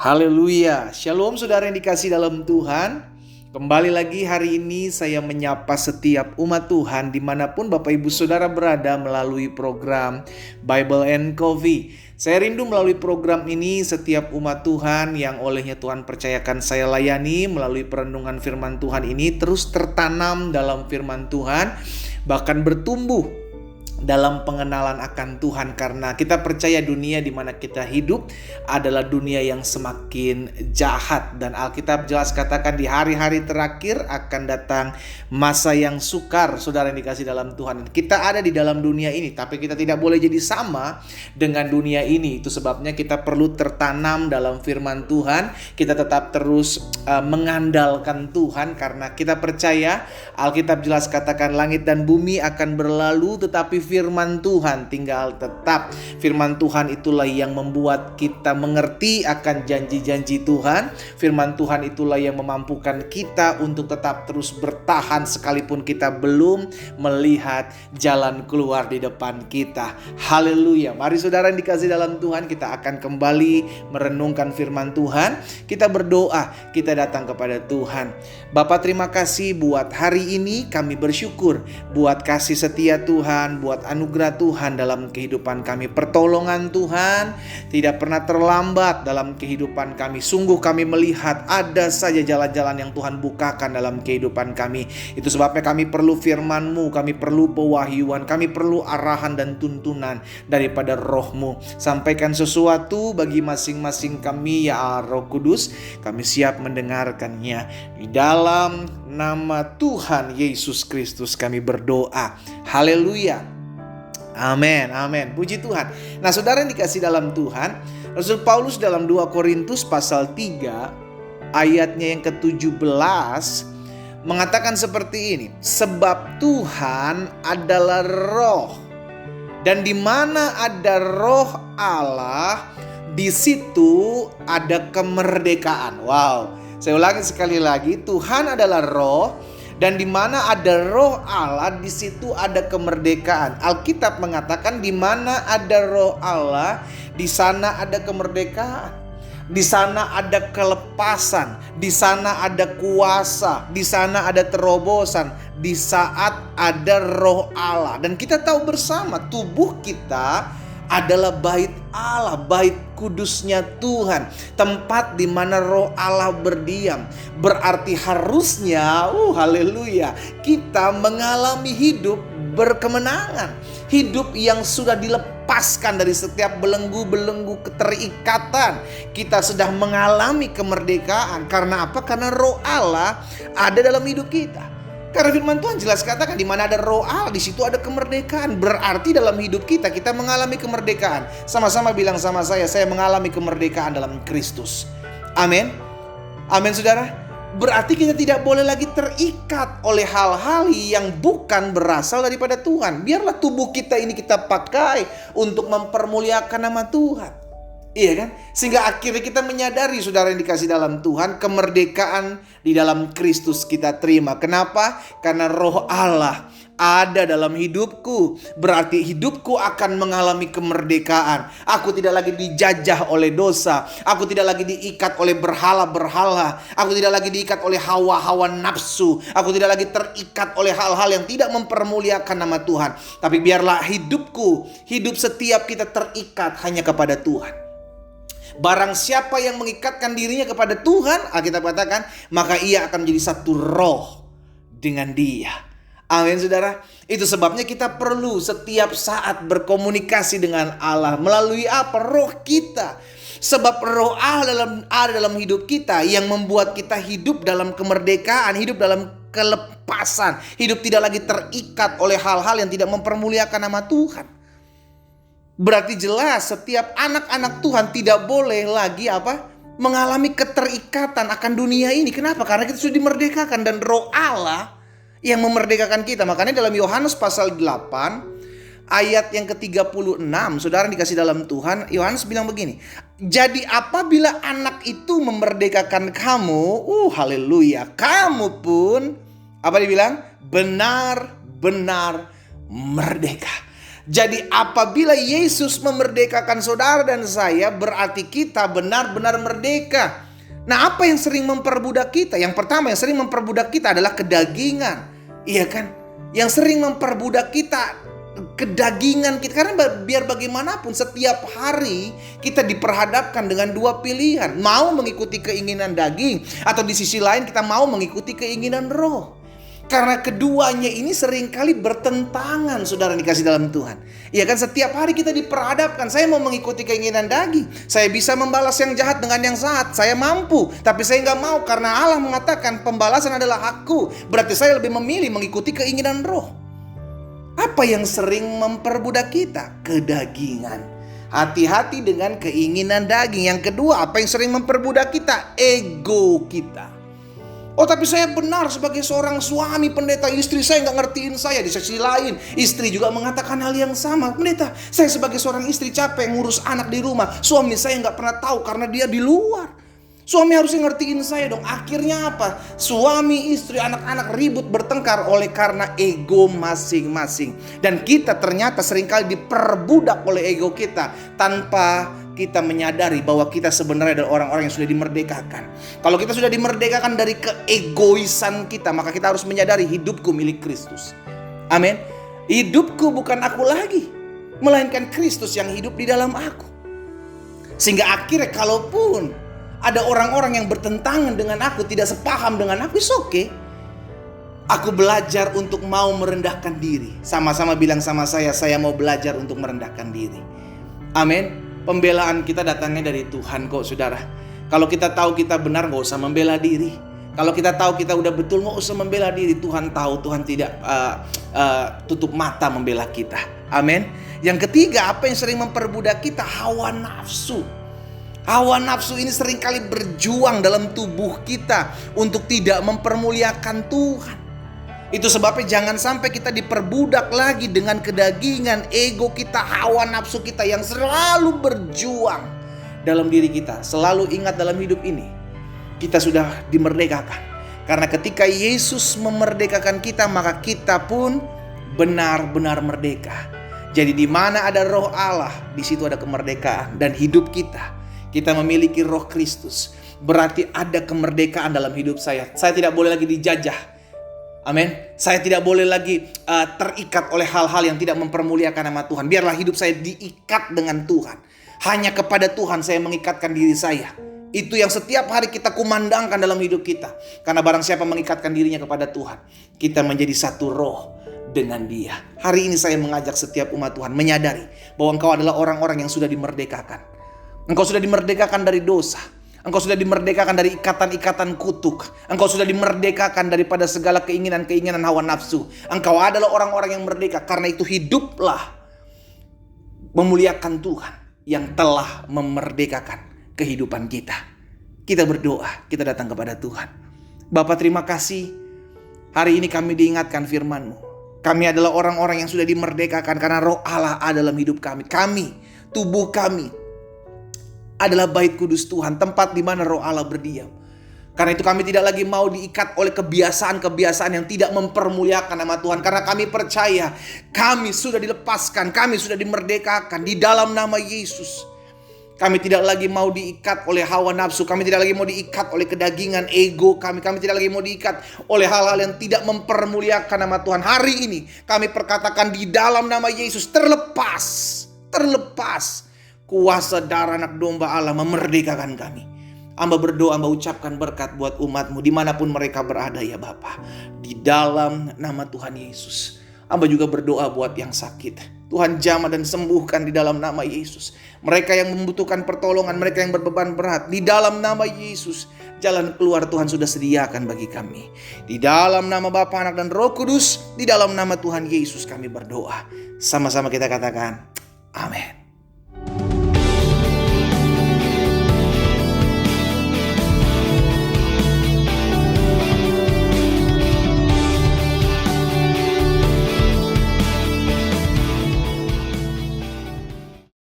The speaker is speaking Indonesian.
Haleluya. Shalom saudara yang dikasih dalam Tuhan. Kembali lagi hari ini saya menyapa setiap umat Tuhan dimanapun Bapak Ibu Saudara berada melalui program Bible and Coffee. Saya rindu melalui program ini setiap umat Tuhan yang olehnya Tuhan percayakan saya layani melalui perenungan firman Tuhan ini terus tertanam dalam firman Tuhan, bahkan bertumbuh dalam pengenalan akan Tuhan, karena kita percaya dunia di mana kita hidup adalah dunia yang semakin jahat, dan Alkitab jelas katakan di hari-hari terakhir akan datang masa yang sukar. Saudara yang dikasih dalam Tuhan, kita ada di dalam dunia ini tapi kita tidak boleh jadi sama dengan dunia ini. Itu sebabnya kita perlu tertanam dalam firman Tuhan, kita tetap terus mengandalkan Tuhan, karena kita percaya Alkitab jelas katakan langit dan bumi akan berlalu tetapi firman Tuhan tinggal tetap. Firman Tuhan itulah yang membuat kita mengerti akan janji-janji Tuhan. Firman Tuhan itulah yang memampukan kita untuk tetap terus bertahan sekalipun kita belum melihat jalan keluar di depan kita. Haleluya. Mari saudara yang dikasih dalam Tuhan, kita akan kembali merenungkan firman Tuhan. Kita berdoa, kita datang kepada Tuhan. Bapa, terima kasih buat hari ini. Kami bersyukur buat kasih setia Tuhan, buat anugerah Tuhan dalam kehidupan kami. Pertolongan Tuhan tidak pernah terlambat dalam kehidupan kami. Sungguh kami melihat ada saja jalan-jalan yang Tuhan bukakan dalam kehidupan kami. Itu sebabnya kami perlu firman-Mu, kami perlu pewahyuan, kami perlu arahan dan tuntunan daripada Roh-Mu. Sampaikan sesuatu bagi masing-masing kami ya Roh Kudus. Kami siap mendengarkannya. Di dalam nama Tuhan Yesus Kristus kami berdoa. Haleluya. Amin, amin. Puji Tuhan. Nah, saudara yang dikasih dalam Tuhan, Rasul Paulus dalam 2 Korintus pasal 3 ayatnya yang ke-17 mengatakan seperti ini. Sebab Tuhan adalah roh, dan di mana ada roh Allah, di situ ada kemerdekaan. Wow. Saya ulangi sekali lagi, Tuhan adalah roh, dan di mana ada roh Allah, di situ ada kemerdekaan. Alkitab mengatakan di mana ada roh Allah, di sana ada kemerdekaan. Di sana ada kelepasan, di sana ada kuasa, di sana ada terobosan di saat ada roh Allah. Dan kita tahu bersama tubuh kita adalah bait Allah, bait kudusnya Tuhan, tempat di mana roh Allah berdiam. Berarti harusnya, haleluya, kita mengalami hidup berkemenangan, hidup yang sudah dilepaskan dari setiap belenggu-belenggu keterikatan. Kita sedang mengalami kemerdekaan. Karena apa? Karena roh Allah ada dalam hidup kita. Karena firman Tuhan jelas katakan di mana ada roh Allah, di situ ada kemerdekaan. Berarti dalam hidup kita mengalami kemerdekaan. Sama-sama bilang sama saya mengalami kemerdekaan dalam Kristus. Amin. Amin saudara. Berarti kita tidak boleh lagi terikat oleh hal-hal yang bukan berasal daripada Tuhan. Biarlah tubuh kita ini kita pakai untuk mempermuliakan nama Tuhan. Iya kan? Sehingga akhirnya kita menyadari, saudara yang dikasih dalam Tuhan, kemerdekaan di dalam Kristus kita terima. Kenapa? Karena roh Allah ada dalam hidupku. Berarti hidupku akan mengalami kemerdekaan. Aku tidak lagi dijajah oleh dosa. Aku tidak lagi diikat oleh berhala-berhala. Aku tidak lagi diikat oleh hawa-hawa nafsu. Aku tidak lagi terikat oleh hal-hal yang tidak mempermuliakan nama Tuhan. Tapi biarlah hidupku, hidup setiap kita terikat hanya kepada Tuhan. Barang siapa yang mengikatkan dirinya kepada Tuhan, Alkitab katakan, maka ia akan menjadi satu roh dengan Dia. Amin saudara. Itu sebabnya kita perlu setiap saat berkomunikasi dengan Allah. Melalui apa? Roh kita. Sebab roh Allah ada dalam hidup kita yang membuat kita hidup dalam kemerdekaan, hidup dalam kelepasan, hidup tidak lagi terikat oleh hal-hal yang tidak mempermuliakan nama Tuhan. Berarti jelas setiap anak-anak Tuhan tidak boleh lagi mengalami keterikatan akan dunia ini. Kenapa? Karena kita sudah dimerdekakan dan roh Allah yang memerdekakan kita. Makanya dalam Yohanes pasal 8 ayat yang ke-36, saudara dikasih dalam Tuhan, Yohanes bilang begini. Jadi apabila anak itu memerdekakan kamu, haleluya, kamu pun, apa dibilang? Benar-benar merdeka. Jadi apabila Yesus memerdekakan saudara dan saya, berarti kita benar-benar merdeka. Nah, apa yang sering memperbudak kita? Yang pertama yang sering memperbudak kita adalah kedagingan. Iya kan? Yang sering memperbudak kita kedagingan kita. Karena biar bagaimanapun setiap hari kita diperhadapkan dengan dua pilihan. Mau mengikuti keinginan daging, atau di sisi lain kita mau mengikuti keinginan roh. Karena keduanya ini seringkali bertentangan, saudara dikasih dalam Tuhan. Iya kan, setiap hari kita diperhadapkan. Saya mau mengikuti keinginan daging, saya bisa membalas yang jahat dengan yang jahat, saya mampu. Tapi saya nggak mau karena Allah mengatakan pembalasan adalah hakku. Berarti saya lebih memilih mengikuti keinginan roh. Apa yang sering memperbudak kita? Kedagingan. Hati-hati dengan keinginan daging. Yang kedua, apa yang sering memperbudak kita? Ego kita. Oh, tapi saya benar sebagai seorang suami, pendeta. Istri saya nggak ngertiin saya. Di sisi lain, istri juga mengatakan hal yang sama. Pendeta, saya sebagai seorang istri capek ngurus anak di rumah. Suami saya nggak pernah tahu karena dia di luar. Suami harusnya ngertiin saya dong. Akhirnya apa? Suami, istri, anak-anak ribut bertengkar oleh karena ego masing-masing. Dan kita ternyata seringkali diperbudak oleh ego kita tanpa kita menyadari bahwa kita sebenarnya adalah orang-orang yang sudah dimerdekakan. Kalau kita sudah dimerdekakan dari keegoisan kita, maka kita harus menyadari hidupku milik Kristus. Amin. Hidupku bukan aku lagi, melainkan Kristus yang hidup di dalam aku. Sehingga akhirnya kalaupun ada orang-orang yang bertentangan dengan aku, tidak sepaham dengan aku, it's okay. Aku belajar untuk mau merendahkan diri. Sama-sama bilang sama saya mau belajar untuk merendahkan diri. Amin. Pembelaan kita datangnya dari Tuhan kok, saudara. Kalau kita tahu kita benar, gak usah membela diri. Kalau kita tahu kita udah betul, gak usah membela diri. Tuhan tahu, Tuhan tidak tutup mata membela kita. Amin. Yang ketiga, apa yang sering memperbudak kita? Hawa nafsu. Hawa nafsu ini seringkali berjuang dalam tubuh kita untuk tidak mempermuliakan Tuhan. Itu sebabnya jangan sampai kita diperbudak lagi dengan kedagingan, ego kita, hawa nafsu kita yang selalu berjuang dalam diri kita. Selalu ingat dalam hidup ini, kita sudah dimerdekakan. Karena ketika Yesus memerdekakan kita, maka kita pun benar-benar merdeka. Jadi di mana ada roh Allah, di situ ada kemerdekaan. Dan hidup kita memiliki roh Kristus. Berarti ada kemerdekaan dalam hidup saya. Saya tidak boleh lagi dijajah. Amin. Saya tidak boleh lagi terikat oleh hal-hal yang tidak mempermuliakan nama Tuhan. Biarlah hidup saya diikat dengan Tuhan. Hanya kepada Tuhan saya mengikatkan diri saya. Itu yang setiap hari kita kumandangkan dalam hidup kita. Karena barang siapa mengikatkan dirinya kepada Tuhan, kita menjadi satu roh dengan Dia. Hari ini saya mengajak setiap umat Tuhan menyadari bahwa engkau adalah orang-orang yang sudah dimerdekakan. Engkau sudah dimerdekakan dari dosa. Engkau sudah dimerdekakan dari ikatan-ikatan kutuk. Engkau sudah dimerdekakan daripada segala keinginan-keinginan hawa nafsu. Engkau adalah orang-orang yang merdeka. Karena itu hiduplah memuliakan Tuhan yang telah memerdekakan kehidupan kita. Kita berdoa, kita datang kepada Tuhan. Bapa, terima kasih. Hari ini kami diingatkan firman-Mu. Kami adalah orang-orang yang sudah dimerdekakan karena roh Allah ada dalam hidup kami. Kami, tubuh kami adalah bait kudus Tuhan, tempat di mana roh Allah berdiam. Karena itu kami tidak lagi mau diikat oleh kebiasaan-kebiasaan yang tidak mempermuliakan nama Tuhan. Karena kami percaya kami sudah dilepaskan, kami sudah dimerdekakan di dalam nama Yesus. Kami tidak lagi mau diikat oleh hawa nafsu, kami tidak lagi mau diikat oleh kedagingan ego kami. Kami tidak lagi mau diikat oleh hal-hal yang tidak mempermuliakan nama Tuhan. Hari ini kami perkatakan di dalam nama Yesus, terlepas kuasa darah anak domba Allah memerdekakan kami. Hamba berdoa, hamba ucapkan berkat buat umat-Mu dimanapun mereka berada ya Bapa. Di dalam nama Tuhan Yesus. Hamba juga berdoa buat yang sakit. Tuhan jamah dan sembuhkan di dalam nama Yesus. Mereka yang membutuhkan pertolongan, mereka yang berbeban berat, di dalam nama Yesus. Jalan keluar Tuhan sudah sediakan bagi kami. Di dalam nama Bapa, Anak dan Roh Kudus. Di dalam nama Tuhan Yesus kami berdoa. Sama-sama kita katakan amin.